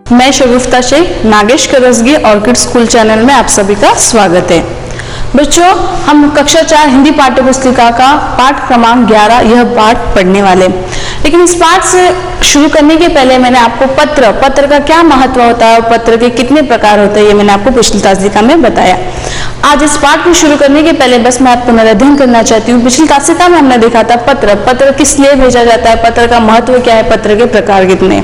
मैं Shagufta Shaikh, Nagesh Karasgi orchid school channel में आप सभी का स्वागत है। बच्चों, हम कक्षा 4 हिंदी पाठ्य पुस्तिका का पाठ क्रमांक 11 यह पाठ पढ़ने वाले। लेकिन इस पाठ से शुरू करने के पहले मैंने आपको पत्र का क्या महत्व होता है और पत्र के कितने प्रकार होते हैं ये मैंने आपको पिछली तासिका में बताया। आज इस पाठ को शुरू करने के पहले बस मैं आपको पुनर्अध्ययन करना चाहती हूँ। पिछली तासिका में हमने देखा था पत्र किस लिए भेजा जाता है, पत्र का महत्व क्या है, पत्र के प्रकार कितने।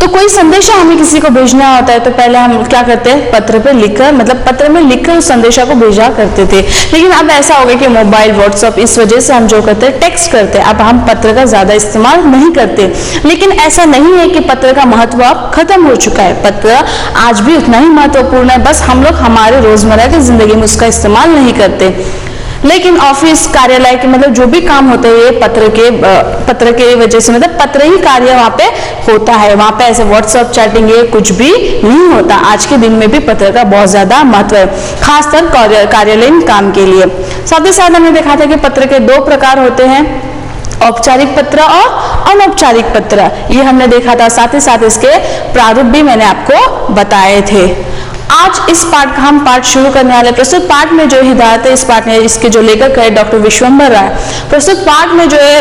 तो कोई संदेशा हमें किसी को भेजना होता है तो पहले हम क्या करते हैं, पत्र पे लिखकर, मतलब पत्र में लिखकर उस संदेशा को भेजा करते थे। लेकिन अब ऐसा हो गया कि मोबाइल, व्हाट्सएप, इस वजह से हम जो करते हैं टेक्स्ट करते हैं। अब हम पत्र का ज्यादा इस्तेमाल नहीं करते। लेकिन ऐसा नहीं है कि पत्र का महत्व अब खत्म हो चुका है। पत्र आज भी उतना ही महत्वपूर्ण है, बस हम लोग हमारे रोजमर्रा की जिंदगी में उसका इस्तेमाल नहीं करते। लेकिन ऑफिस, कार्यालय के मतलब जो भी काम होते हैं ये पत्र के वजह से, मतलब पत्र ही कार्य वहाँ पे होता है। वहाँ पे ऐसे व्हाट्सएप, चैटिंग ये कुछ भी नहीं होता। आज के दिन में भी पत्र का बहुत ज्यादा महत्व है, खासकर कार्यालयीन काम के लिए। साथ ही साथ हमने देखा था कि पत्र के 2 प्रकार होते हैं, औपचारिक पत्र और अनौपचारिक पत्र। ये हमने देखा था। साथ ही साथ इसके प्रारूप भी मैंने आपको बताए थे। आज इस पाठ का हम पाठ शुरू करने वाले। प्रस्तुत पाठ में जो हिदायत है, इस पाठ में इसके जो लेखक है डॉक्टर विश्वंभर राय। प्रस्तुत पाठ में जो है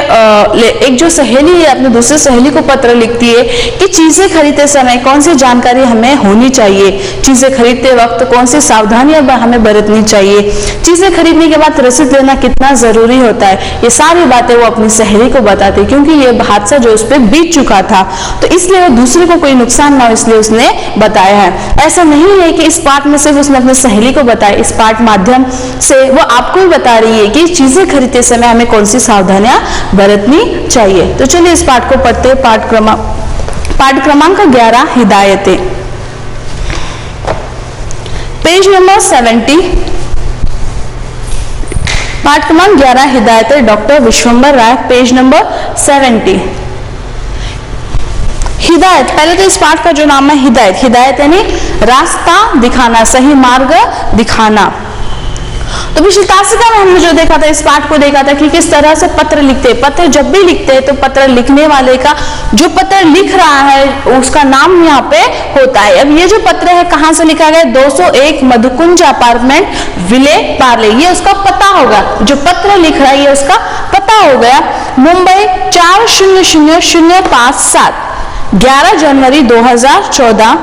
एक जो सहेली है अपनी दूसरी सहेली को पत्र लिखती है कि चीजें खरीदते समय कौन सी जानकारी हमें होनी चाहिए, चीजें खरीदते वक्त कौन सी सावधानियां हमें बरतनी चाहिए, चीजें खरीदने के बाद रसीद लेना कितना जरूरी होता है। ये सारी बातें वो अपनी सहेली को बताती है, क्योंकि ये हादसा जो उस पर बीत चुका था तो इसलिए वो दूसरे को कोई नुकसान ना हो इसलिए उसने बताया है। ऐसा नहीं है कि इस पाठ में सिर्फ उसने अपनी सहेली को बताया, इस पाठ माध्यम से वो आपको भी बता रही है कि चीजें खरीदते समय हमें कौन सी सावधानियां बरतनी चाहिए। तो चलिए इस पाठ को पढ़ते हैं। पाठ क्रमांक 11 हिदायतें, पेज नंबर 70। पाठ क्रमांक 11 हिदायतें, डॉक्टर विश्वंभर राय, पेज नंबर 70। हिदायत, पहले तो इस पाठ का जो नाम है हिदायत यानी रास्ता दिखाना, सही मार्ग दिखाना। तो पिछली तासिका में हमने जो देखा था, इस पाठ को देखा था कि किस तरह से पत्र लिखते हैं। पत्र जब भी लिखते हैं तो पत्र लिखने वाले का, जो पत्र लिख रहा है उसका नाम यहाँ पे होता है। अब ये जो पत्र है कहाँ से लिखा गया, 201 मधुकुंज अपार्टमेंट, विले पार्ले, ये उसका पता होगा। जो पत्र लिख रहा है ये उसका पता हो गया। मुंबई 400057, 11 जनवरी 2014।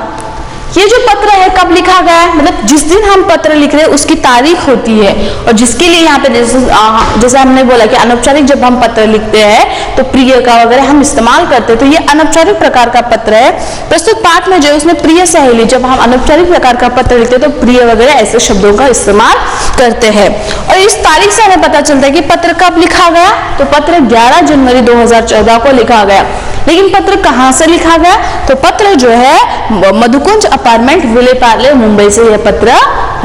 ये जो पत्र है कब लिखा गया है, मतलब जिस दिन हम पत्र लिख रहे हैं उसकी तारीख होती है। और जिसके लिए यहाँ पे जैसे हमने बोला कि अनौपचारिक जब हम पत्र लिखते हैं तो प्रिय का वगैरह हम इस्तेमाल करते हैं, तो ये अनौपचारिक प्रकार का पत्र है। प्रस्तुत पाठ में जो उसने प्रिय सहेली, जब हम अनौपचारिक प्रकार का पत्र लिखते हैं तो प्रिय वगैरह ऐसे शब्दों का इस्तेमाल करते हैं। और इस तारीख से हमें पता चलता है कि पत्र कब लिखा गया, तो पत्र 11 जनवरी 2014 को लिखा गया। लेकिन पत्र कहाँ से लिखा गया, तो पत्र जो है मधुकुंज अपार्टमेंट, विले पार्ले, मुंबई से यह पत्र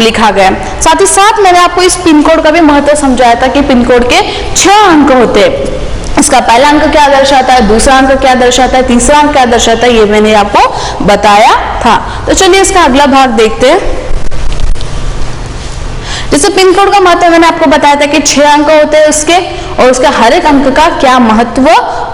लिखा गया। साथ ही साथ मैंने आपको इस पिन कोड का भी महत्व समझाया था कि पिन कोड के 6 अंक होते हैं। इसका पहला अंक क्या दर्शाता है, दूसरा अंक क्या दर्शाता है, तीसरा अंक क्या दर्शाता है, ये मैंने आपको बताया था। तो चलिए इसका अगला भाग देखते हैं। जैसे पिन कोड का महत्व मैंने आपको बताया था कि 6 अंक होते हैं उसके, और उसका हर एक अंक का क्या महत्व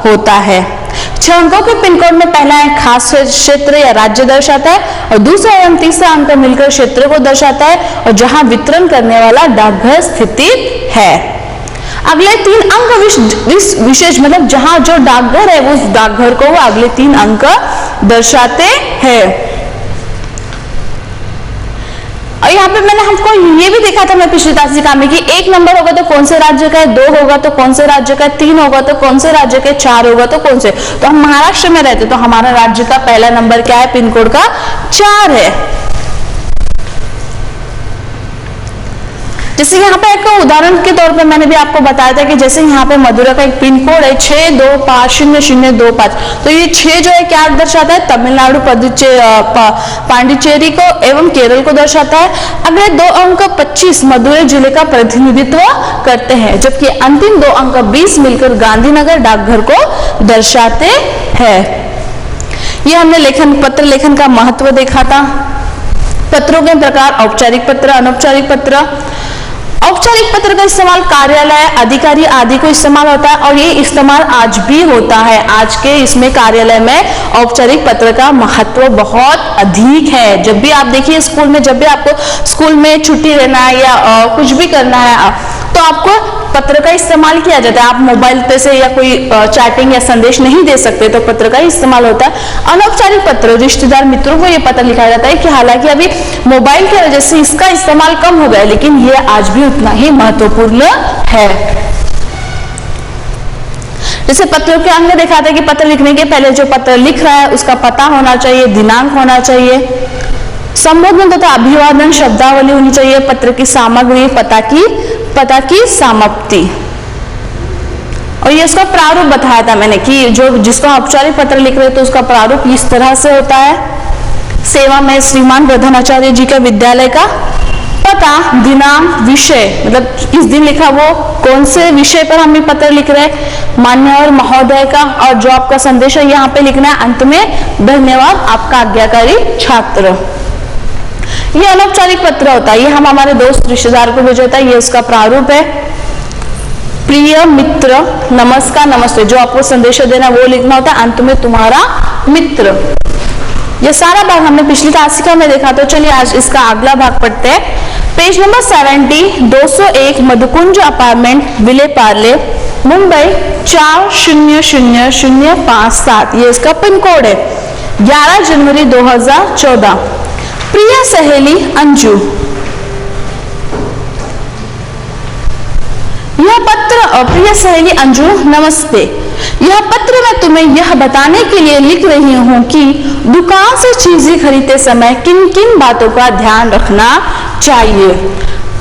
होता है। 6 अंकों के पिन कोड में पहला एक खास क्षेत्र या राज्य दर्शाता है, और दूसरा एवं तीसरा अंक मिलकर क्षेत्र को दर्शाता है, और जहां वितरण करने वाला डाकघर स्थित है। अगले 3 अंक विशेष, मतलब जहां जो डाकघर है उस डाकघर को वो अगले 3 अंक दर्शाते हैं। और यहाँ पे मैंने हमको ये भी देखा था मैं पिछली तासिका में कि 1 नंबर होगा तो कौन से राज्य का है, 2 होगा तो कौन से राज्य का है, 3 होगा तो कौन से राज्य का है, 4 होगा तो कौन से। तो हम महाराष्ट्र में रहते तो हमारा राज्य का पहला नंबर क्या है, पिन कोड का 4 है। जैसे यहाँ पे एक उदाहरण के तौर पे मैंने भी आपको बताया था कि जैसे यहाँ पे मदुरा का एक पिन कोड है 62500025, तो ये 6 जो है क्या दर्शाता है, तमिलनाडु, पांडिचेरी को एवं केरल को दर्शाता है। अगले 2 अंक 25 मदुरै जिले का प्रतिनिधित्व करते हैं, जबकि अंतिम 2 अंक 20 मिलकर गांधीनगर डाकघर को दर्शाते हैं। ये हमने पत्र लेखन का महत्व देखा था। पत्रों के प्रकार, औपचारिक पत्र, अनौपचारिक पत्र। औपचारिक पत्र का इस्तेमाल कार्यालय, अधिकारी आदि को इस्तेमाल होता है और ये इस्तेमाल आज भी होता है। आज के इसमें कार्यालय में औपचारिक पत्र का महत्व बहुत अधिक है। जब भी आप देखिए स्कूल में, जब भी आपको स्कूल में छुट्टी लेना है या कुछ भी करना है तो आपको पत्र का इस्तेमाल किया जाता है। आप मोबाइल पे से या कोई चैटिंग या संदेश नहीं दे सकते तो पत्र का इस्तेमाल होता है। अनौपचारिक पत्र रिश्तेदार मित्रों को ये पत्र लिखा जाता है कि हालांकि अभी मोबाइल की वजह से इसका इस्तेमाल कम हो गया लेकिन ये आज भी उतना ही महत्वपूर्ण है। जैसे पत्रों के अंग दिखाते हैं कि पत्र लिखने के पहले जो पत्र लिख रहा है उसका पता होना चाहिए, दिनांक होना चाहिए, संबोधन तथा अभिवादन शब्दावली होनी चाहिए, पत्र की सामग्री, पता की समाप्ति। और ये उसका प्रारूप बताया था मैंने कि जो जिसको औपचारिक पत्र लिख रहे तो उसका प्रारूप इस तरह से होता है। सेवा में श्रीमान प्रधानाचार्य जी का विद्यालय का पता, दिनांक, विषय, मतलब किस दिन लिखा, वो कौन से विषय पर हम पत्र लिख रहे हैं, मान्यवर महोदय का, और जो आपका संदेश है यहाँ पे लिखना है। अंत में धन्यवाद आपका आज्ञाकारी छात्र। ये अनौपचारिक पत्र होता है, ये हम हमारे दोस्त रिश्तेदार को भेजता है। ये उसका प्रारूप है। प्रिय मित्र, नमस्कार, नमस्ते, जो आपको संदेश देना वो लिखना होता है। अंत में तुम्हारा मित्र। ये सारा भाग हमने पिछली तासिका में देखा। तो चलिए आज इसका अगला भाग पढ़ते हैं। Page number 70, 201 Madhukunj apartment, Vile Parle, Mumbai 400057। ये इसका पिन कोड है। 11 जनवरी 2014। प्रिय सहेली अंजू, यह पत्र, प्रिय सहेली अंजू नमस्ते, यह पत्र मैं तुम्हें यह बताने के लिए लिख रही हूँ कि दुकान से चीजें खरीदते समय किन किन बातों का ध्यान रखना चाहिए।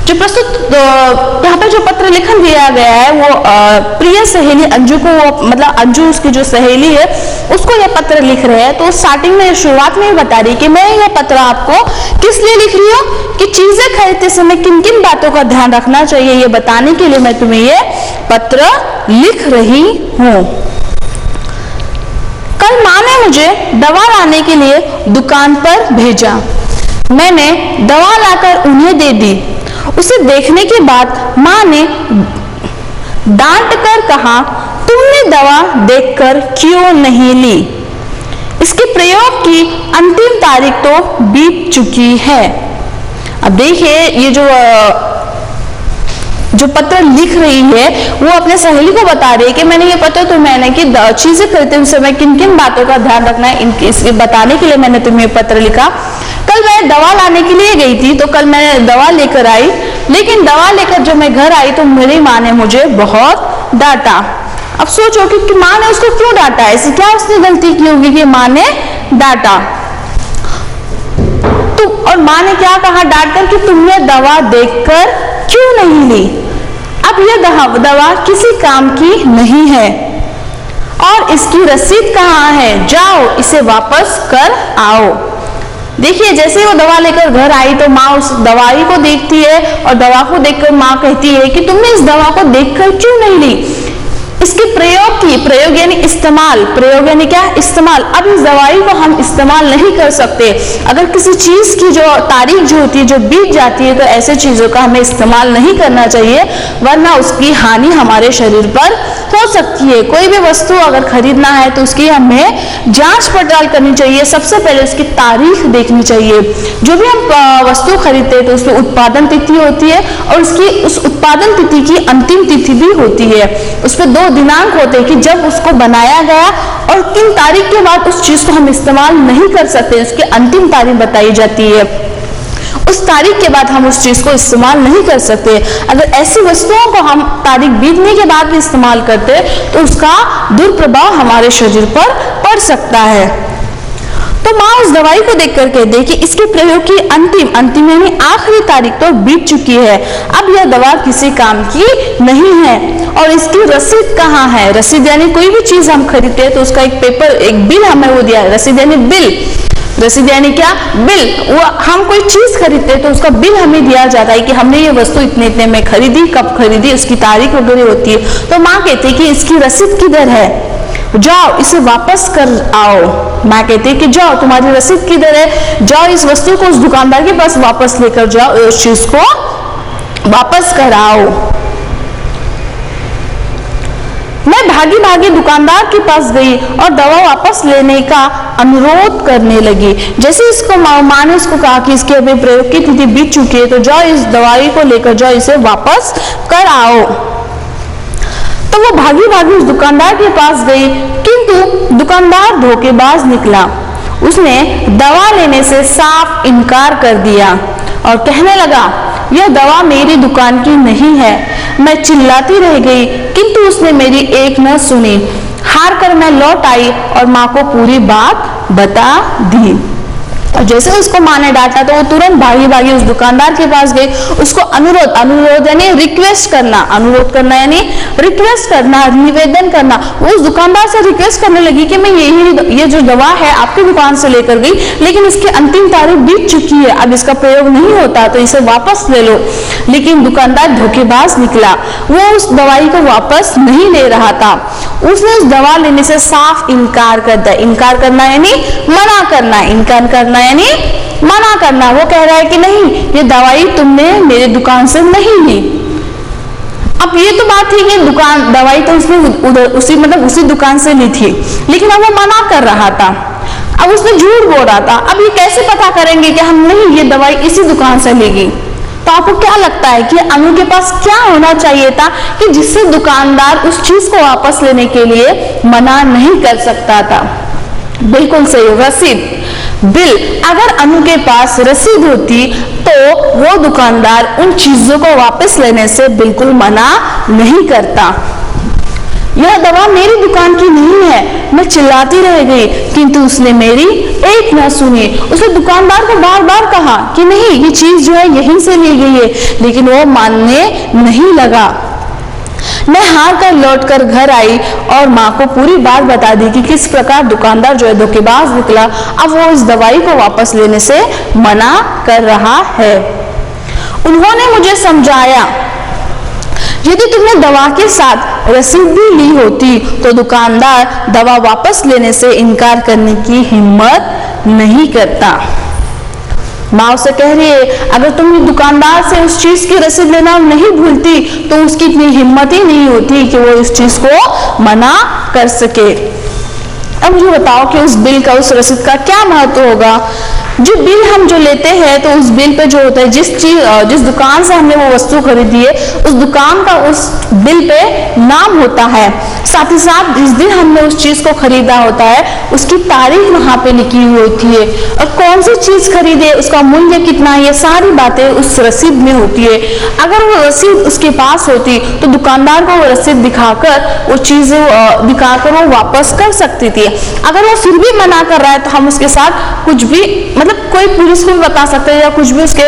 जो प्रस्तुत यहाँ पे जो पत्र लिखन दिया गया है वो प्रिय सहेली अंजू को, मतलब अंजू उसकी जो सहेली है उसको यह पत्र लिख रहे हैं। तो स्टार्टिंग में शुरुआत में ही बता रही कि मैं यह पत्र आपको किस लिए लिख रही हूँ कि चीजें खरीदते समय किन किन बातों का ध्यान रखना चाहिए, ये बताने के लिए मैं तुम्हें ये पत्र लिख रही हूँ। कल माँ ने मुझे दवा लाने के लिए दुकान पर भेजा। मैंने दवा लाकर उन्हें दे दी। उसे देखने के बाद माँ ने डांट कर कहा, तुमने दवा देखकर क्यों नहीं ली? इसके प्रयोग की अंतिम तारीख तो बीत चुकी है। अब देखिए ये जो पत्र लिख रही है वो अपने सहेली को बता रही है कि मैंने ये पत्र तो मैंने कि चीजें खरीदते समय किन किन बातों का ध्यान रखना है, इसके बताने के लिए मैंने तुम्हें पत्र लिखा। कल मैं दवा लाने के लिए गई थी तो कल मैं दवा लेकर आई, लेकिन दवा लेकर जब मैं घर आई तो मेरी माँ ने मुझे बहुत डांटा। अब सोचो कि माँ ने उसको क्यों डांटा, ऐसी क्या उसने गलती की होगी कि माँ ने डांटा। तो और माँ ने क्या कहा डांट कर कि तुमने दवा देखकर क्यों नहीं ली? अब यह दवा किसी काम की नहीं है और इसकी रसीद कहाँ है? जाओ इसे वापस कर आओ। देखिए जैसे वो दवा लेकर घर आई तो माँ उस दवाई को देखती है और दवा को देखकर माँ कहती है कि तुमने इस दवा को देखकर क्यों नहीं ली? इसके प्रयोग की, प्रयोग यानी इस्तेमाल, प्रयोग यानी क्या? इस्तेमाल। अब इस दवाई को हम इस्तेमाल नहीं कर सकते। अगर किसी चीज की जो तारीख जो होती है जो बीत जाती है तो ऐसे चीजों का हमें इस्तेमाल नहीं करना चाहिए, वरना उसकी हानि हमारे शरीर पर हो सकती है। कोई भी वस्तु अगर खरीदना है तो उसकी हमें जांच पड़ताल करनी चाहिए। सबसे पहले उसकी तारीख देखनी चाहिए। जो भी हम वस्तु खरीदते हैं तो उसमें उत्पादन तिथि होती है और उसकी उस उत्पादन तिथि की अंतिम तिथि भी होती है। उस पर 2 दिनांक होते हैं कि जब उसको बनाया गया और किन तारीख के बाद उस चीज को हम इस्तेमाल नहीं कर सकते, उसकी अंतिम तारीख बताई जाती है। उस तारीख के बाद हम उस चीज को इस्तेमाल नहीं कर सकते। अगर ऐसी वस्तुओं को हम तारीख बीतने के बाद भी इस्तेमाल करते तो उसका दुष्प्रभाव हमारे शरीर पर पड़ सकता है। तो माँ उस दवाई को देख कर कहते कि इसके प्रयोग की अंतिम यानी आखिरी तारीख तो बीत चुकी है। अब यह दवा किसी काम की नहीं है। और इसकी रसीद कहाँ है? रसीद यानी कोई भी चीज हम खरीदते हैं तो उसका एक पेपर, एक बिल हमें वो दिया है। रसीद यानी बिल। रसीद यानी क्या? बिल। वो हम कोई चीज खरीदते हैं तो उसका बिल हमें दिया जाता है कि हमने ये वस्तु इतने इतने में खरीदी, कब खरीदी, उसकी तारीख वगैरह होती है। तो माँ कहती है कि इसकी रसीद किधर है? जाओ इसे वापस कर आओ। माँ कहती है कि जाओ तुम्हारी रसीद किधर है? जाओ इस वस्तु को उस दुकानदार के पास वापस लेकर जाओ, उस चीज को वापस कराओ। मैं भागी भागी दुकानदार के पास गई और दवा वापस लेने का अनुरोध करने लगी। जैसे इसको माँ ने उसको कहा कि इसके अभी प्रयोग की तिथि बीत चुकी है, तो जाओ इस दवाई को लेकर जाओ, इसे वापस कर आओ। तो वो भागी भागी उस दुकानदार के पास गई, किंतु दुकानदार धोखेबाज निकला। उसने दवा लेने से साफ इनकार कर दिया और कहने लगा, यह दवा मेरी दुकान की नहीं है। मैं चिल्लाती रह गई, किंतु उसने मेरी एक न सुनी। हार कर मैं लौट आई और माँ को पूरी बात बता दी। और जैसे उसको माँ ने डांटा तो वो तुरंत भागी भागी उस दुकानदार के पास गई। उसको अनुरोध यानी रिक्वेस्ट करना, अनुरोध करना यानी रिक्वेस्ट करना, निवेदन करना। वो उस दुकानदार से रिक्वेस्ट करने लगी कि मैं ये जो दवा है आपकी दुकान से लेकर गई, लेकिन इसकी अंतिम तारीख बीत चुकी है, अब इसका प्रयोग नहीं होता, तो इसे वापस ले लो। लेकिन दुकानदार धोखेबाज निकला, वो उस दवाई को वापस नहीं ले रहा था। उसने उस दवा लेने से साफ इनकार कर दिया। इनकार करना यानी मना करना, इनकार करना यानी मना करना। वो कह रहा है कि नहीं, ये दवाई तुमने मेरे दुकान से नहीं ली। अब ये तो बात थी कि दवाई तो उसने उसी दुकान से ली थी, लेकिन अब वो मना कर रहा था, अब उसने झूठ बोल रहा था। अब ये कैसे पता करेंगे कि हम नहीं, ये दवाई इसी दुकान से लेगी? तो आपको क्या लगता है कि अनु के पास क्या होना चाहिए था कि जिससे दुकानदार उस चीज को वापस लेने के लिए मना नहीं कर सकता था? बिल्कुल सही, रसीद, बिल। अगर अनु के पास रसीद होती तो वो दुकानदार उन चीजों को वापस लेने से बिल्कुल मना नहीं करता। यह दवा मेरी दुकान की नहीं है, मैं चिल्लाती रह गई, किंतु उसने मेरी एक न सुनी। उसने दुकानदार को बार बार कहा कि नहीं, ये चीज जो है यहीं से ली गई है, लेकिन वो मानने नहीं लगा। मैं हार कर लौट कर घर आई और माँ को पूरी बात बता दी कि किस प्रकार दुकानदार जो है धोखेबाज निकला। अब वो इस दवाई को वापस लेने से मना कर रहा है। उन्होंने मुझे समझाया, यदि तुमने दवा के साथ रसीद भी ली होती तो दुकानदार दवा वापस लेने से इनकार करने की हिम्मत नहीं करता। माँ उसे कह रही है, अगर तुम दुकानदार से उस चीज की रसीद लेना नहीं भूलती तो उसकी इतनी हिम्मत ही नहीं होती कि वो इस चीज को मना कर सके। अब मुझे बताओ कि उस बिल का, उस रसीद का क्या महत्व होगा? जो बिल हम जो लेते हैं तो उस बिल पे जो होता है, जिस दुकान से हमने वो वस्तु खरीदी है उस दुकान का उस बिल पे नाम होता है। साथ ही साथ जिस दिन हमने उस चीज को खरीदा होता है उसकी तारीख वहां पे लिखी हुई होती है, और कौन सी चीज खरीदे, उसका मूल्य कितना है, ये सारी बातें उस रसीद में होती है। अगर वो रसीद उसके पास होती तो दुकानदार को वो रसीद दिखाकर वो चीज दिखाकर वो वापस कर सकती थी। अगर वो फिर भी मना कर रहा है तो हम उसके साथ कुछ भी, मतलब कोई पुलिस को भी बता सकते थे या कुछ भी उसके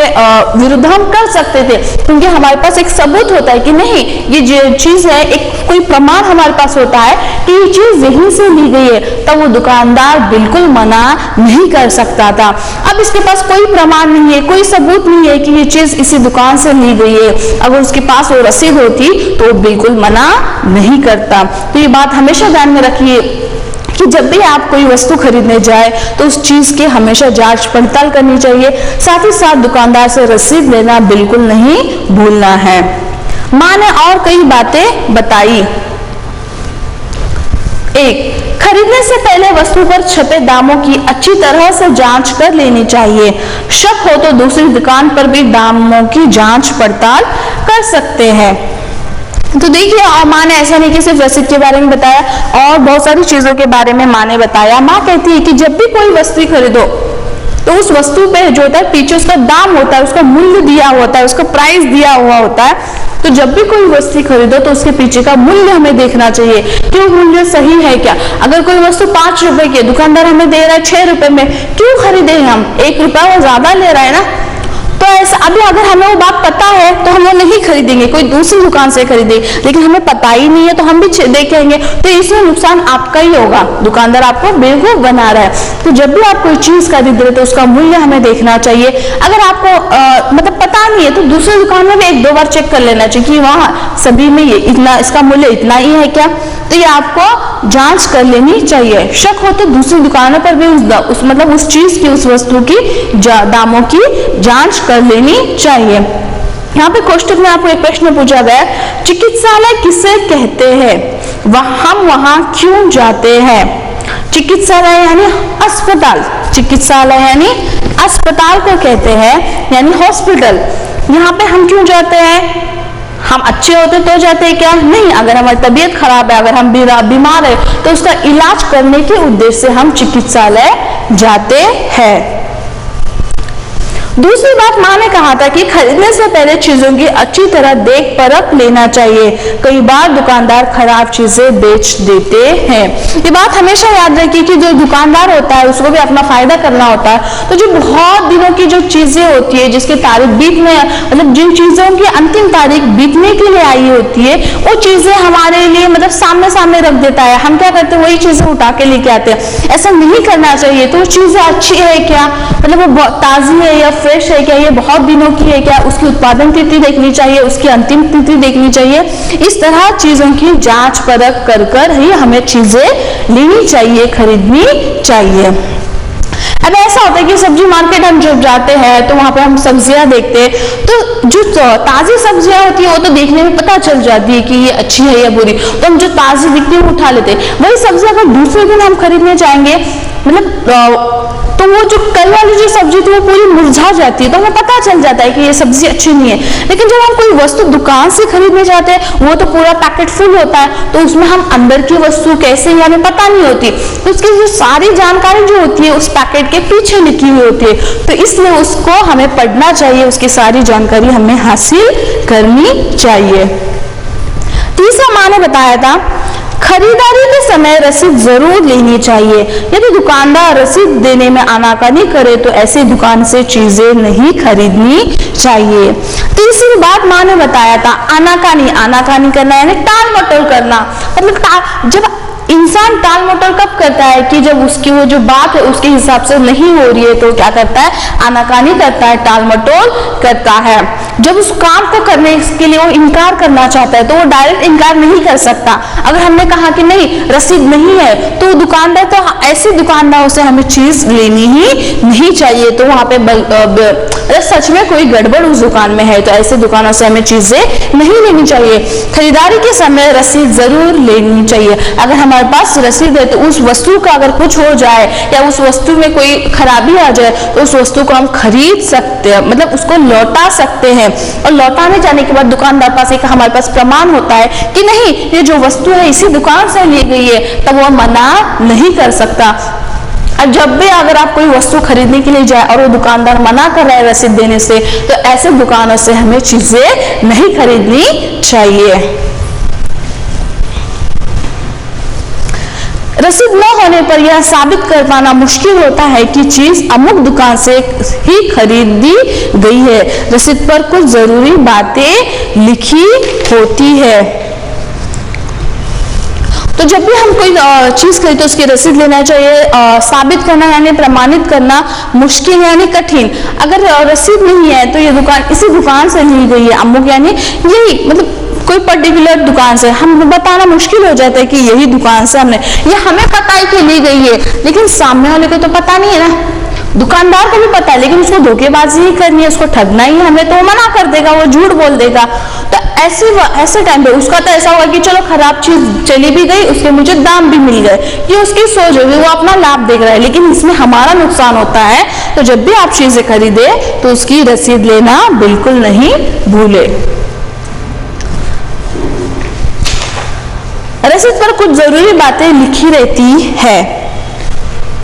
विरुद्ध हम कर सकते थे, क्योंकि हमारे पास एक सबूत होता है कि नहीं, ये जो चीज है, एक कोई प्रमाण हमारे पास होता है कि ये चीज यहीं से ली गई है, तब वो दुकानदार बिल्कुल मना नहीं कर सकता था। अब इसके पास कोई प्रमाण नहीं है, कोई सबूत नहीं है कि ये चीज इसी दुकान से ली गई है। अगर उसके पास वो रसीद होती तो बिल्कुल मना नहीं करता। तो ये बात हमेशा ध्यान में रखिए कि जब भी आप कोई वस्तु खरीदने जाए तो उस चीज की हमेशा जांच पड़ताल करनी चाहिए। साथ ही साथ दुकानदार से रसीद लेना बिल्कुल नहीं भूलना है। माँ ने और कई बातें बताई। 1. खरीदने से पहले वस्तु पर छपे दामों की अच्छी तरह से जांच कर लेनी चाहिए। शक हो तो दूसरी दुकान पर भी दामों की जांच पड़ताल कर सकते हैं। तो देखिए, माँ ने ऐसा नहीं कि सिर्फ रसीद के बारे में बताया, और बहुत सारी चीजों के बारे में माँ ने बताया। माँ कहती है कि जब भी कोई वस्तु खरीदो तो उस वस्तु पे जो होता है पीछे उसका दाम होता है, उसका मूल्य दिया होता है, उसका प्राइस दिया हुआ होता है। तो जब भी कोई वस्तु खरीदो तो उसके पीछे का मूल्य हमें देखना चाहिए कि वो मूल्य सही है क्या। अगर कोई वस्तु 5 रुपए की, दुकानदार हमें दे रहा है 6 रुपए में, क्यों खरीदे हम? 1 रुपया वो ज्यादा ले रहा है ना। तो ऐसा, अभी अगर हमें वो बात पता है तो हम वो नहीं खरीदेंगे, कोई दूसरी दुकान से खरीदेंगे, लेकिन हमें पता ही नहीं है तो हम भी देखेंगे, तो इसमें नुकसान आपका ही होगा। दुकानदार आपको बेवकूफ बना रहा है। तो जब भी आप कोई चीज खरीद रहे तो उसका मूल्य हमें देखना चाहिए। अगर आपको मतलब पता नहीं है तो दूसरी दुकान में भी 1-2 बार चेक कर लेना चाहिए कि वहाँ सभी में ये इतना, इसका मूल्य इतना ही है क्या। तो ये आपको जांच कर लेनी चाहिए। शक हो तो दूसरी दुकानों पर भी उस चीज की, उस वस्तु की दामों की जांच कर लेनी चाहिए। यहाँ पे कोष्टक में आपको एक प्रश्न पूछा गया है, चिकित्सालय किसे कहते हैं, हम वहां क्यों जाते हैं। चिकित्सालय यानी अस्पताल, चिकित्सालय यानी अस्पताल को कहते हैं, यानी हॉस्पिटल। यहाँ पे हम क्यों जाते हैं, हम अच्छे होते तो जाते हैं क्या, नहीं। अगर हमारी तबीयत खराब है, अगर हम बीमार है, तो उसका इलाज करने के उद्देश्य से हम चिकित्सालय जाते हैं। दूसरी बात, माँ ने कहा था कि खरीदने से पहले चीजों की अच्छी तरह देख परख लेना चाहिए। कई बार दुकानदार खराब चीजें बेच देते हैं। ये बात हमेशा याद रखिए कि जो दुकानदार होता है उसको भी अपना फायदा करना होता है। तो जो बहुत दिनों की जो चीजें होती है, जिसकी तारीख बीतने, मतलब जिन चीजों की अंतिम तारीख बीतने के लिए आई होती है, वो चीजें हमारे लिए मतलब सामने सामने रख देता है। हम क्या करते हैं, वही चीजें उठा के लेके आते हैं। ऐसा नहीं करना चाहिए। तो चीजें अच्छी है क्या, मतलब वो ताजी है या फ्रेश है क्या, ये बहुत दिनों की है क्या, उसकी उत्पादन तिथि देखनी चाहिए, उसकी अंतिम तिथि देखनी चाहिए। इस तरह चीजों की जांच परख कर कर ही हमें चीजें लेनी चाहिए, खरीदनी चाहिए। अब ऐसा होता है कि सब्जी मार्केट हम जब जाते हैं तो वहां पे हम सब्जियां देखते हैं, तो जो ताजी सब्जियां होती है वो तो देखने में पता चल जाती है कि ये अच्छी है या बुरी, तो हम जो ताजी दिखती है वो उठा लेते हैं। वही सब्जी अगर दूसरे दिन हम खरीदने जाएंगे, मतलब तो वो जो कल वाली जो सब्जी थी वो पूरी मुरझा जाती है, तो हमें पता चल जाता है कि ये सब्जी अच्छी नहीं है। लेकिन जब हम कोई वस्तु दुकान से खरीदने जाते हैं, वो तो पूरा पैकेट फुल होता है, तो उसमें हम अंदर की वस्तु कैसे है हमें पता नहीं होती, तो उसकी जो सारी जानकारी जो होती है उस पैकेट के पीछे लिखी हुई होती है। तो इसलिए उसको हमें पढ़ना चाहिए, उसकी सारी जानकारी हमें हासिल करनी चाहिए। तीसरा माँ ने बताया था, खरीदारी के समय रसीद जरूर लेनी चाहिए। यदि दुकानदार रसीद देने में आनाकानी करे तो ऐसी दुकान से चीजें नहीं खरीदनी चाहिए। तीसरी बात माँ ने बताया था, आनाकानी करना यानी टाल मटोल करना। मतलब जब इंसान टाल मटोल कब करता है कि जब उसकी वो जो बात है उसके हिसाब से नहीं हो रही है, तो क्या करता है, आनाकानी करता है, टाल मटोल करता है। जब उस काम को करने के लिए वो इनकार करना चाहता है तो वो डायरेक्ट इनकार नहीं कर सकता। अगर हमने कहा कि नहीं रसीद नहीं है, तो दुकानदार, तो ऐसे दुकानदारों से हमें चीज लेनी ही नहीं चाहिए। तो वहां पे सच में कोई गड़बड़ उस दुकान में है, तो ऐसे दुकानों से हमें चीजें नहीं लेनी चाहिए। खरीदारी के समय रसीद जरूर लेनी चाहिए। अगर हमारे पास रसीद है तो उस वस्तु का अगर कुछ हो जाए या उस वस्तु में कोई खराबी आ जाए तो उस वस्तु को हम खरीद सकते हैं, मतलब उसको लौटा सकते हैं। और लौटाने जाने के बाद दुकानदार पास एक हमारे पास प्रमाण होता है कि नहीं ये जो वस्तु है इसी दुकान से ली गई है, तब वो मना नहीं कर सकता। और जब भी अगर आप कोई वस्तु खरीदने के लिए जाए और वो दुकानदार मना कर रहा है रसीद देने से, तो ऐसे दुकानों से हमें चीजें नहीं खरीदनी चाहिए। रसीद न होने पर यह साबित कर पाना मुश्किल होता है कि चीज अमुक दुकान से ही खरीदी गई है। रसीद पर कुछ जरूरी बातें लिखी होती है। तो जब भी हम कोई चीज खरीदते तो उसकी रसीद लेना चाहिए। साबित करना यानी प्रमाणित करना मुश्किल यानी कठिन। अगर रसीद नहीं है तो ये दुकान इसी दुकान से ली गई है, अमुक यानी यही, मतलब कोई पर्टिकुलर दुकान से, हम बताना मुश्किल हो जाता है कि यही दुकान से हमने, ये हमें पता है कि ली गई है, लेकिन सामने वाले को तो पता नहीं है ना। दुकानदार को भी पता है लेकिन उसको धोखेबाजी ही करनी है, उसको ठगना ही है हमें, तो वो मना कर देगा, वो झूठ बोल देगा। तो ऐसे टाइम पे उसका तो ऐसा हुआ कि चलो खराब चीज चली भी गई, उसके मुझे दाम भी मिल गए, ये उसकी सोच होगी, वो अपना लाभ देख रहा है, लेकिन इसमें हमारा नुकसान होता है। तो जब भी आप चीजें खरीदे तो उसकी रसीद लेना बिल्कुल नहीं भूले। रसीद पर कुछ जरूरी बातें लिखी रहती है,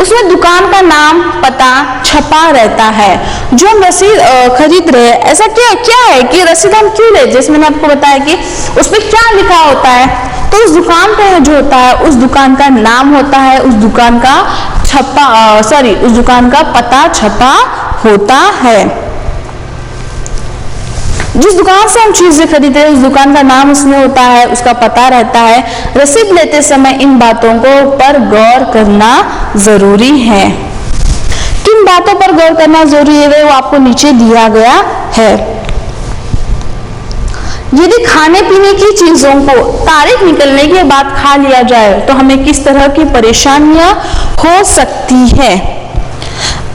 उसमें दुकान का नाम पता छपा रहता है। जो हम रसीद खरीद रहे हैं, ऐसा क्या है कि रसीद हम क्यों ले, जैसे मैंने आपको बताया कि उसमें क्या लिखा होता है, तो उस दुकान पे जो होता है उस दुकान का नाम होता है, उस दुकान का उस दुकान का पता छपा होता है। जिस दुकान से हम चीजें खरीदते हैं उस दुकान का नाम उसमें होता है, उसका पता रहता है। रसीद लेते समय इन बातों को पर गौर करना जरूरी है। किन बातों पर गौर करना जरूरी है वो आपको नीचे दिया गया है। यदि खाने पीने की चीजों को तारीख निकलने के बाद खा लिया जाए तो हमें किस तरह की परेशानियां हो सकती है।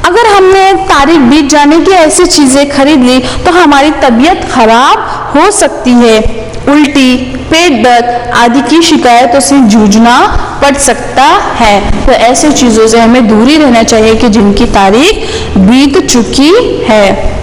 अगर हमने तारीख बीत जाने की ऐसी चीजें खरीद ली तो हमारी तबीयत खराब हो सकती है। उल्टी, पेट दर्द आदि की शिकायतों से जूझना पड़ सकता है। तो ऐसी चीजों से हमें दूरी रहना चाहिए कि जिनकी तारीख बीत चुकी है।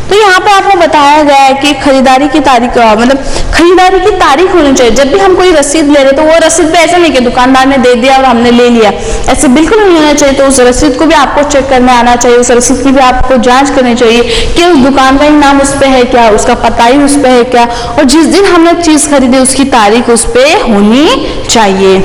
तो यहाँ पे आपको बताया गया है कि खरीदारी की तारीख मतलब खरीदारी की तारीख होनी चाहिए। जब भी हम कोई रसीद ले रहे तो वो रसीद पे ऐसा नहीं कि दुकानदार ने दे दिया और हमने ले लिया, ऐसे बिल्कुल नहीं होना चाहिए। तो उस रसीद को भी आपको चेक करने आना चाहिए, उस रसीद की भी आपको जांच करनी चाहिए कि उस दुकान का ही नाम उस पे है क्या, उसका पता ही उस पे है क्या, और जिस दिन हमने चीज खरीदी उसकी तारीख उस पे होनी चाहिए।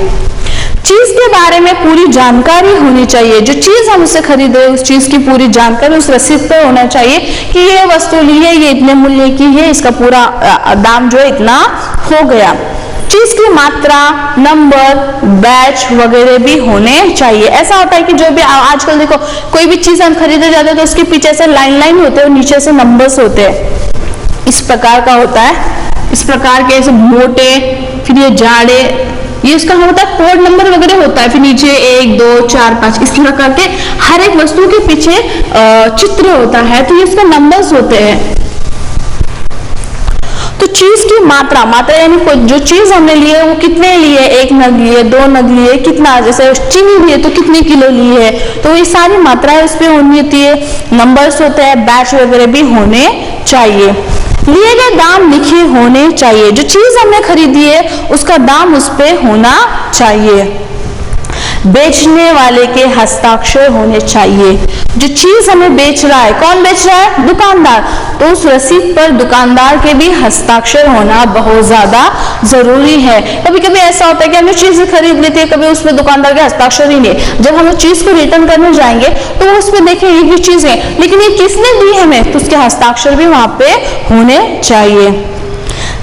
चीज के बारे में पूरी जानकारी होनी चाहिए। जो चीज हम उससे खरीदे उस चीज की पूरी जानकारी उस रसीद पर होना चाहिए कि ये वस्तु ली है, ये इतने मूल्य की है, इसका पूरा दाम जो है इतना हो गया। चीज की मात्रा, नंबर, बैच वगैरह भी होने चाहिए। ऐसा होता है कि जो भी आजकल देखो कोई भी चीज हम खरीदे जाते हैं तो उसके पीछे से लाइन होते हैं और नीचे से नंबर्स होते हैं। इस प्रकार का होता है, इस प्रकार के ऐसे मोटे, फिर ये जाड़े, ये इसका होता है कोड नंबर वगैरह होता है, फिर नीचे 1 2 4 5 इस तरह करके हर एक वस्तु के पीछे चित्र होता है, तो ये इसका नंबर्स होते हैं। तो चीज की मात्रा, मात्रा यानी जो चीज हमने ली है वो कितने लिए, 1 नग लिए, 2 नग लिए, कितना, जैसे चीनी लिए तो कितने किलो ली है, तो ये सारी मात्राएं इस पे होनी होती है। नंबर्स होते हैं, बैच वगैरह भी होने चाहिए। लिए गए दाम लिखे होने चाहिए। जो चीज हमने खरीदी है उसका दाम उस पे होना चाहिए। बेचने वाले के हस्ताक्षर होने चाहिए। जो चीज हमें बेच रहा है, कौन बेच रहा है, दुकानदार, तो उस रसीद पर दुकानदार के भी हस्ताक्षर होना बहुत ज्यादा जरूरी है। कभी कभी ऐसा होता है कि हमने चीज खरीद लेते हैं, कभी उसमें दुकानदार के हस्ताक्षर ही नहीं। जब हम उस चीज को रिटर्न करने जाएंगे तो वो उसमें देखेंगे ये चीज है, लेकिन ये किसने दी हमें, तो उसके हस्ताक्षर भी वहां पे होने चाहिए।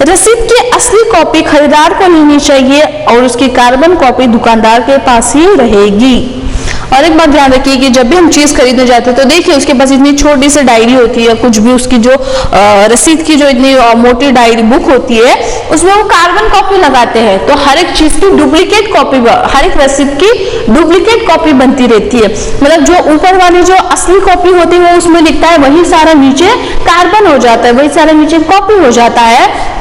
रसीद की असली कॉपी खरीदार को लेनी चाहिए और उसकी कार्बन कॉपी दुकानदार के पास ही रहेगी। और एक बात ध्यान रखिए कि जब भी हम चीज खरीदने जाते हैं तो देखिए उसके पास इतनी छोटी सी डायरी होती है, कुछ भी उसकी जो रसीद की जो इतनी मोटी डायरी बुक होती है उसमें वो कार्बन कॉपी लगाते हैं। तो हर एक चीज की डुप्लीकेट कॉपी, हर एक रसीद की डुप्लीकेट कॉपी बनती रहती है। मतलब जो ऊपर वाली जो असली कॉपी होती है वो उसमें लिखता है, वही सारा नीचे कार्बन हो जाता है, वही सारा नीचे कॉपी हो जाता है।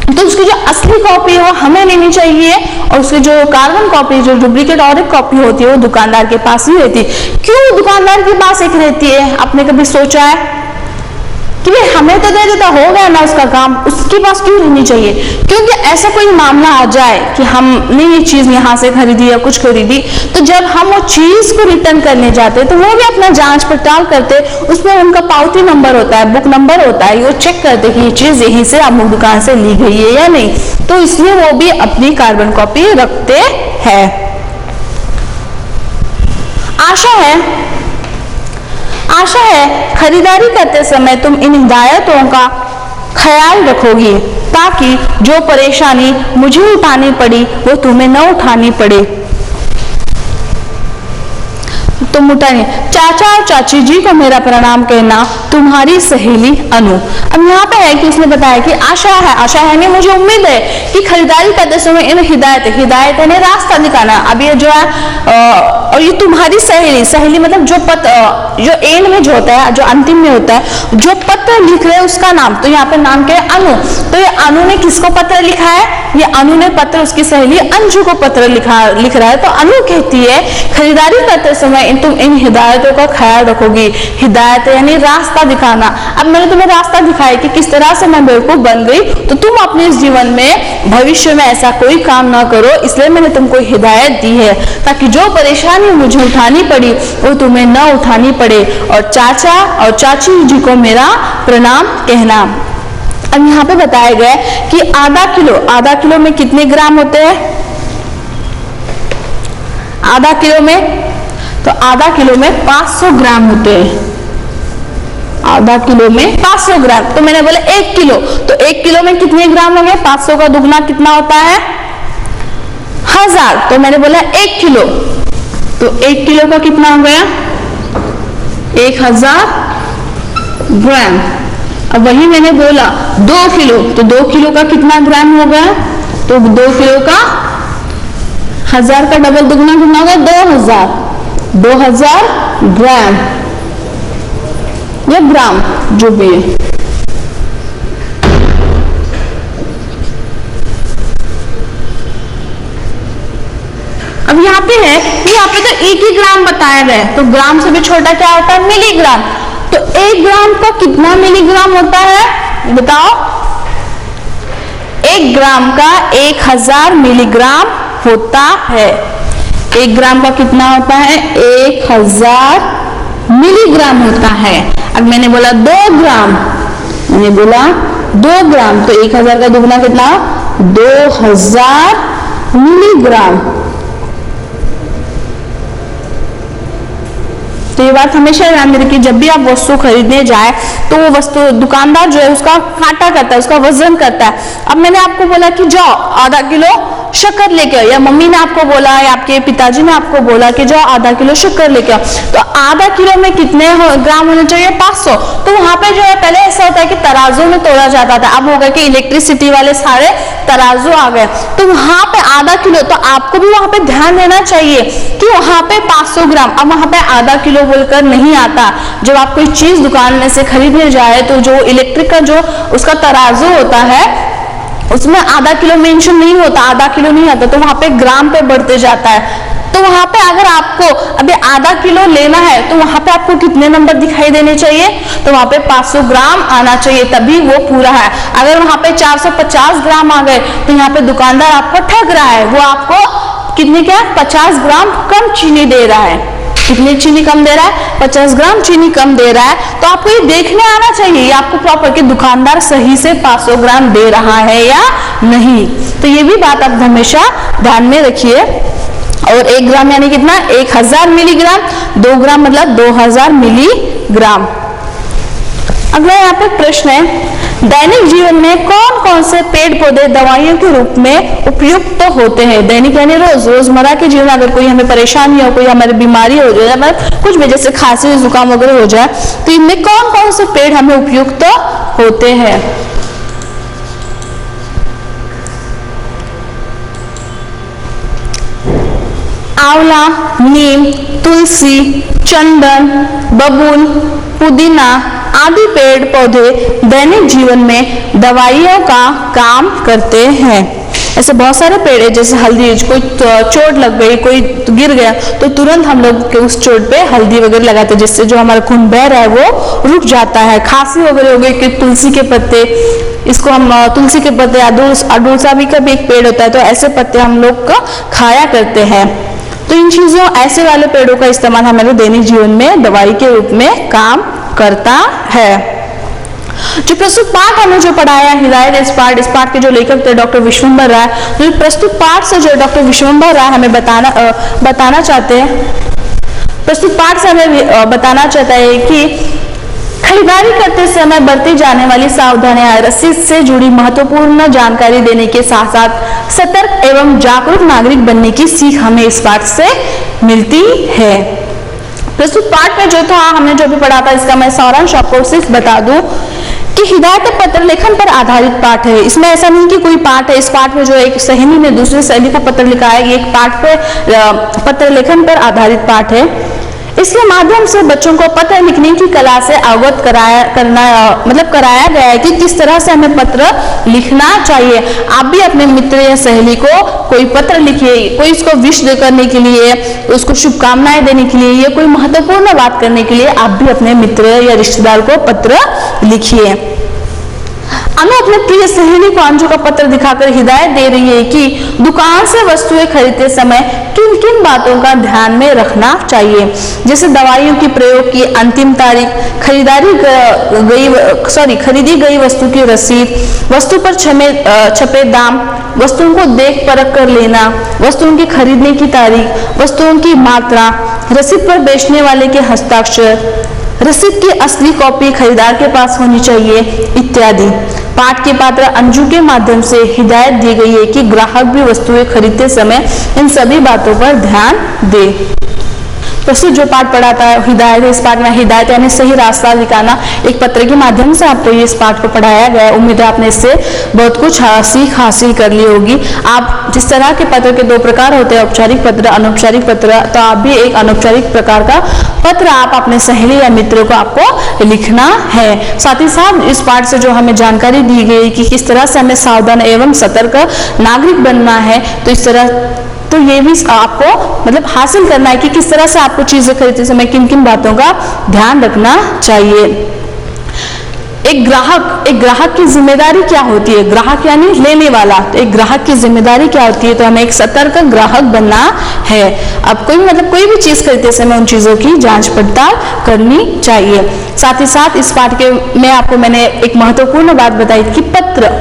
तो उसकी जो असली कॉपी है वो हमें लेनी चाहिए और उसकी जो कार्बन कॉपी, जो डुप्लीकेट और एक कॉपी होती है वो दुकानदार के पास ही रहती है। क्यों दुकानदार के पास एक रहती है, आपने कभी सोचा है कि हमें तो दे देता, हो गया ना उसका काम, उसके पास क्यों रहनी चाहिए? क्योंकि ऐसा कोई मामला आ जाए कि हमने ये चीज यहाँ से खरीदी या कुछ खरीदी, तो जब हम वो चीज को रिटर्न करने जाते तो वो भी अपना जांच पड़ताल करते, उसमें उनका पावती नंबर होता है, बुक नंबर होता है, वो चेक करते कि ये चीज यहीं से अमुक दुकान से ली गई है या नहीं। तो इसलिए वो भी अपनी कार्बन कॉपी रखते हैं। आशा है खरीदारी करते समय तुम इन हिदायतों का ख्याल रखोगी ताकि जो परेशानी मुझे उठानी पड़ी वो तुम्हें न उठानी पड़े। तुम उठाइए। चाचा और चाची जी को मेरा प्रणाम कहना, तुम्हारी सहेली अनु। अब यहाँ पे है कि इसने बताया कि आशा है नहीं, मुझे उम्मीद है कि खरीदारी करते समय इन हिदायत ने रास्ता दिखाना। अब ये जो है और ये तुम्हारी सहेली मतलब जो जो एंड में जो होता है, जो अंतिम में होता है, जो पत्र लिख रहे हैं उसका नाम, तो यहाँ पे नाम क्या है, अनु। तो ये अनु ने किसको पत्र लिखा है, ये अनु ने पत्र उसकी सहेली अंजू को पत्र लिख रहा है। तो अनु कहती है खरीदारी करते समय तुम इन हिदायतों का ख्याल रखोगी। हिदायत यानी रास्ता दिखाना। अब मैंने तुम्हें रास्ता दिखाया कि किस तरह से मैं बेवकूफ बन गई, तो तुम अपने इस जीवन में भविष्य में ऐसा कोई काम ना करो, इसलिए मैंने तुमको हिदायत दी है ताकि जो परेशानी मुझे उठानी पड़ी वो तुम्हें न उठानी पड़े। और चाचा और चाची जी को मेरा प्रणाम कहना। अब यहाँ पे बताया गया कि आधा किलो में कितने ग्राम होते हैं, आधा किलो में, तो आधा किलो में 500 ग्राम होते हैं। आधा किलो में 500 ग्राम, तो मैंने बोला 1 किलो, तो 1 किलो में कितने ग्राम हो गए, 500 का दुगना कितना होता है 1000, तो मैंने बोला 1 किलो, तो 1 किलो का कितना हो गया 1000 ग्राम। अब वही मैंने बोला 2 किलो, तो 2 किलो का कितना ग्राम हो गया, तो 2 किलो का 1000 का डबल दुगना कितना होगा 2000, 2000 ग्राम या ग्राम जो भी है। अब यहाँ पे है, यहाँ पे तो 1 ही ग्राम बताया गया है, तो ग्राम से भी छोटा क्या होता है मिलीग्राम। तो 1 ग्राम का कितना मिलीग्राम होता है बताओ? 1 ग्राम का 1000 मिलीग्राम होता है। 1 ग्राम का कितना होता है 1000 मिलीग्राम होता है। अब मैंने बोला 2 ग्राम, मैंने बोला 2 ग्राम, तो 1000 का दुगना कितना 2000 मिलीग्राम। तो ये बात हमेशा ध्यान में रखिए, जब भी आप वस्तु खरीदने जाए तो वो वस्तु दुकानदार जो है उसका कांटा करता है, उसका वजन करता है। अब मैंने आपको बोला कि जाओ आधा किलो शक्कर लेके आओ, या मम्मी ने आपको बोला या आपके पिताजी ने आपको बोला कि जाओ आधा किलो शक्कर लेके आओ, तो आधा किलो में कितने ग्राम होने चाहिए 500। तो वहां पे जो है पहले ऐसा होता है कि तराजू में तोला जाता था, अब हो गया कि इलेक्ट्रिसिटी वाले सारे तराजू आ गए, तो वहां पे आधा किलो, तो आपको भी वहां पे ध्यान देना चाहिए कि वहां पे 500 ग्राम, अब वहां पे आधा किलो बोलकर नहीं आता। जब आप कोई चीज दुकान में से खरीदने जाए तो जो इलेक्ट्रिक का जो उसका तराजू होता है उसमें आधा किलो मेंशन नहीं होता, आधा किलो नहीं आता, तो वहां पे ग्राम पे बढ़ते जाता है। तो वहां पे अगर आपको अभी आधा किलो लेना है तो वहां पे आपको कितने नंबर दिखाई देने चाहिए, तो वहां पे 500 ग्राम आना चाहिए, तभी वो पूरा है। अगर वहां पे 450 ग्राम आ गए तो यहाँ पे दुकानदार आपको ठग रहा है, वो आपको कितने क्या 50 ग्राम कम चीनी दे रहा है। कितनी चीनी कम दे रहा है 50 ग्राम चीनी कम दे रहा है। तो आपको ये देखने आना चाहिए आपको प्रॉपर कि दुकानदार सही से 500 ग्राम दे रहा है या नहीं। तो ये भी बात आप हमेशा ध्यान में रखिए। और 1 ग्राम यानी कितना 1000 मिलीग्राम, 2 ग्राम मतलब 2000 मिलीग्राम। अगला यहाँ पे प्रश्न है, दैनिक जीवन में कौन कौन से पेड़ पौधे दवाइयों के रूप में उपयुक्त होते हैं? दैनिक यानी रोज रोजमर्रा के जीवन में अगर कोई हमें परेशानी हो, कोई हमारी बीमारी हो जाए, मतलब कुछ भी जैसे खांसी जुकाम वगैरह हो जाए, तो इनमें कौन कौन से पेड़ हमें उपयुक्त होते हैं? आंवला, नीम, तुलसी, चंदन, बबूल, पुदीना आदि पेड़ पौधे दैनिक जीवन में दवाइयों का काम करते हैं। ऐसे बहुत सारे पेड़ है, जैसे हल्दी, कोई चोट लग गई, कोई गिर गया तो तुरंत हम लोग उस चोट पे हल्दी वगैरह लगाते हैं, जिससे जो हमारा खून बह रहा है वो रुक जाता है। खांसी वगैरह हो गई कि तुलसी के पत्ते, इसको हम तुलसी के पत्ते, अडुलसा भी का भी एक पेड़ होता है, तो ऐसे पत्ते हम लोग का खाया करते हैं। तो इन चीजों ऐसे वाले पेड़ों का इस्तेमाल हमारे दैनिक जीवन में दवाई के रूप में काम करता है। जो प्रस्तुत पाठ हमने जो पढ़ाया हिदायत, इस पाठ के जो लेखक थे डॉक्टर विश्वंभर राय, जो प्रस्तुत पाठ से जो डॉक्टर विश्वंभर राय हमें बताना चाहते हैं, प्रस्तुत पाठ से हमें बताना चाहता है कि खरीदारी करते समय बरती जाने वाली सावधानियां, रसीद से जुड़ी महत्वपूर्ण जानकारी देने के साथ साथ सतर्क एवं जागरूक नागरिक बनने की सीख हमें इस पाठ से मिलती है। प्रस्तुत पाठ में जो था हमने जो भी पढ़ा था, इसका मैं सारांश आपको सिर्फ बता दूं कि हिदायत पत्र लेखन पर आधारित पाठ है। इसमें ऐसा नहीं कि कोई पाठ है, इस पाठ में जो एक सहेली ने दूसरी सहेली को पत्र लिखा है, ये एक पाठ पे पत्र लेखन पर आधारित पाठ है। इसके माध्यम से बच्चों को पत्र लिखने की कला से अवगत कराया गया है कि किस तरह से हमें पत्र लिखना चाहिए। आप भी अपने मित्र या सहेली को कोई पत्र लिखिए, कोई इसको विश करने के लिए, उसको शुभकामनाएं देने के लिए या कोई महत्वपूर्ण बात करने के लिए आप भी अपने मित्र या रिश्तेदार को पत्र लिखिए। अनु अपने प्रिय सहेली को अंजू का पत्र दिखाकर हिदायत दे रही है कि दुकान से वस्तुएं खरीदते समय किन किन बातों का ध्यान में रखना चाहिए, जैसे दवाइयों की प्रयोग की अंतिम तारीख, खरीदी गई वस्तु की रसीद, वस्तु पर छपे दाम, वस्तुओं को देख परख कर लेना, वस्तुओं की खरीदने की तारीख, वस्तुओं की मात्रा, रसीद पर बेचने वाले के हस्ताक्षर, रसीद की असली कॉपी खरीदार के पास होनी चाहिए इत्यादि। पाठ के पात्र अंजू के माध्यम से हिदायत दी गई है कि ग्राहक भी वस्तुएं खरीदते समय इन सभी बातों पर ध्यान दे। प्रस्तुत जो पाठ पढ़ाता है हिदायत है। इस पाठ में हिदायत यानी सही रास्ता दिखाना, एक पत्र के माध्यम से आपको ये इस पाठ को पढ़ाया गया है। उम्मीद है आपने इससे बहुत कुछ सीख हासिल कर ली होगी। आप जिस तरह के पत्र के दो प्रकार होते हैं, औपचारिक पत्र, अनौपचारिक पत्र, तो आप भी एक अनौपचारिक प्रकार का पत्र आप अपने सहेली या मित्रों को आपको लिखना है। साथ ही साथ इस पाठ से जो हमें जानकारी दी गई कि किस तरह से हमें सावधान एवं सतर्क नागरिक बनना है, तो इस तरह तो ये भी आपको मतलब हासिल करना है कि किस तरह से आपको चीजें खरीदते समय किन किन बातों का ध्यान रखना चाहिए। एक ग्राहक की जिम्मेदारी क्या होती है? ग्राहक यानी लेने वाला। तो एक ग्राहक की जिम्मेदारी क्या होती है? तो हमें एक सतर्क ग्राहक बनना है। अब कोई भी चीज खरीदते समय उन चीजों की जांच पड़ताल करनी चाहिए। साथ ही साथ इस पाठ के में आपको मैंने एक महत्वपूर्ण बात बताई कि पत्र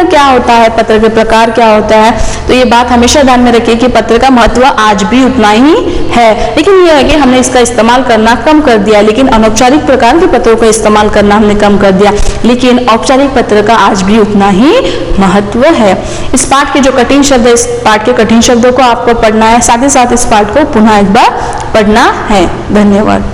क्या होता है, पत्र के प्रकार क्या होता है। तो ये बात हमेशा ध्यान में रखिए कि पत्र का महत्व आज भी उतना ही है, लेकिन यह है कि हमने इसका इस्तेमाल करना कम कर दिया। लेकिन अनौपचारिक प्रकार के पत्रों का इस्तेमाल करना हमने कम कर दिया, लेकिन औपचारिक पत्र का आज भी उतना ही महत्व है। इस पाठ के जो कठिन शब्द है, इस पाठ के कठिन शब्दों को आपको पढ़ना है, साथ ही साथ इस पाठ को पुनः एक बार पढ़ना है। धन्यवाद।